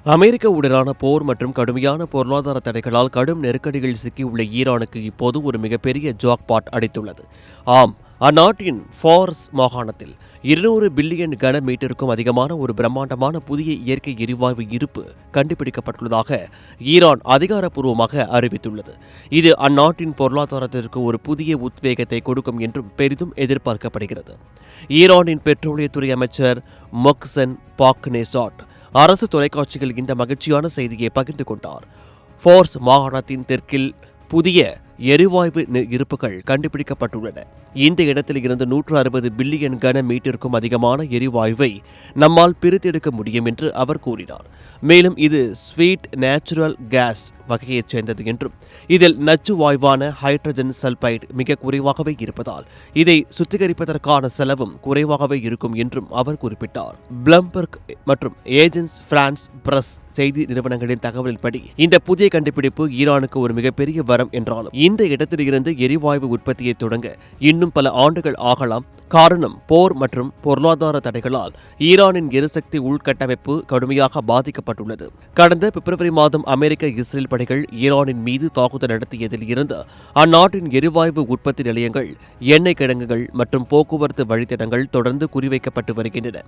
அமெரிக்காவுடனான போர் மற்றும் கடுமையான பொருளாதார தடைகளால் கடும் நெருக்கடியில் சிக்கியுள்ள ஈரானுக்கு இப்போது ஒரு மிகப்பெரிய ஜாக்பாட் அடித்துள்ளது. ஆம், அந்நாட்டின் ஃபார்ஸ் மாகாணத்தில் 200 பில்லியன் கன மீட்டருக்கும் அதிகமான ஒரு பிரம்மாண்டமான புதிய இயற்கை எரிவாயு இருப்பு கண்டுபிடிக்கப்பட்டுள்ளதாக ஈரான் அதிகாரப்பூர்வமாக அறிவித்துள்ளது. இது அந்நாட்டின் பொருளாதாரத்திற்கு ஒரு புதிய உத்வேகத்தை கொடுக்கும் என்றும் பெரிதும் எதிர்பார்க்கப்படுகிறது. ஈரானின் பெட்ரோலியத்துறை அமைச்சர் மொக்சன் பாக்னேசாட் அரசு தொலைக்காட்சியில் இந்த மகிழ்ச்சியான செய்தியை பகிர்ந்து கொண்டார். ஃபார்ஸ் மாகாணத்தின் தெற்கில் புதிய எரிவாயு இருப்புகள் கண்டுபிடிக்கப்பட்டுள்ளன. இந்த இடத்தில் இருந்து 160 பில்லியன் கன மீட்டருக்கும் அதிகமான எரிவாயுவை நம்மால் பிரித்தெடுக்க முடியும் என்று அவர் கூறினார். மேலும் இது ஸ்வீட் நேச்சுரல் கேஸ் வகையைச் சேர்ந்தது என்றும் இதில் நச்சு வாயுவான ஹைட்ரஜன் சல்பைடு மிக குறைவாகவே இருப்பதால் இதை சுத்திகரிப்பதற்கான செலவும் குறைவாகவே இருக்கும் என்றும் அவர் குறிப்பிட்டார். பிளம்பர்க் மற்றும் ஏஜென்ஸ் பிரான்ஸ் பிரஸ் செய்தி நிறுவனங்களின் தகவலின்படி இந்த புதிய கண்டுபிடிப்பு ஈரானுக்கு ஒரு மிகப்பெரிய வரம் என்றாலும் இந்த இடத்தில் இருந்து எரிவாயு உற்பத்தியை தொடங்க இன்னும் பல ஆண்டுகள் ஆகலாம். காரணம், போர் மற்றும் பொருளாதார தடைகளால் ஈரானின் எரிசக்தி உள்கட்டமைப்பு கடுமையாக பாதிக்கப்பட்டுள்ளது. கடந்த பிப்ரவரி மாதம் அமெரிக்க இஸ்ரேல் படைகள் ஈரானின் மீது தாக்குதல் நடத்தியதில் இருந்து அந்நாட்டின் எரிவாயு உற்பத்தி நிலையங்கள், எண்ணெய் கிடங்குகள் மற்றும் போக்குவரத்து வழித்தடங்கள் தொடர்ந்து குறிவைக்கப்பட்டு வருகின்றன.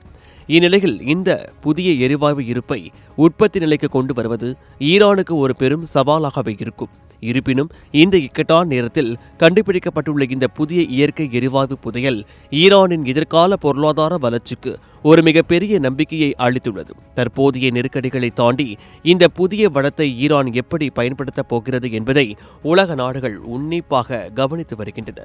இந்நிலையில் இந்த புதிய எரிவாயு இருப்பை உற்பத்தி நிலைக்கு கொண்டு வருவது ஈரானுக்கு ஒரு பெரும் சவாலாகவே இருக்கும். இருப்பினும் இந்த இக்கட்டான நேரத்தில் கண்டுபிடிக்கப்பட்டுள்ள இந்த புதிய இயற்கை எரிவாயு புதையல் ஈரானின் எதிர்கால பொருளாதார வளர்ச்சிக்கு ஒரு மிகப்பெரிய நம்பிக்கையை அளித்துள்ளது. தற்போதைய நெருக்கடிகளை தாண்டி இந்த புதிய வளத்தை ஈரான் எப்படி பயன்படுத்தப் போகிறது என்பதை உலக நாடுகள் உன்னிப்பாக கவனித்து வருகின்றன.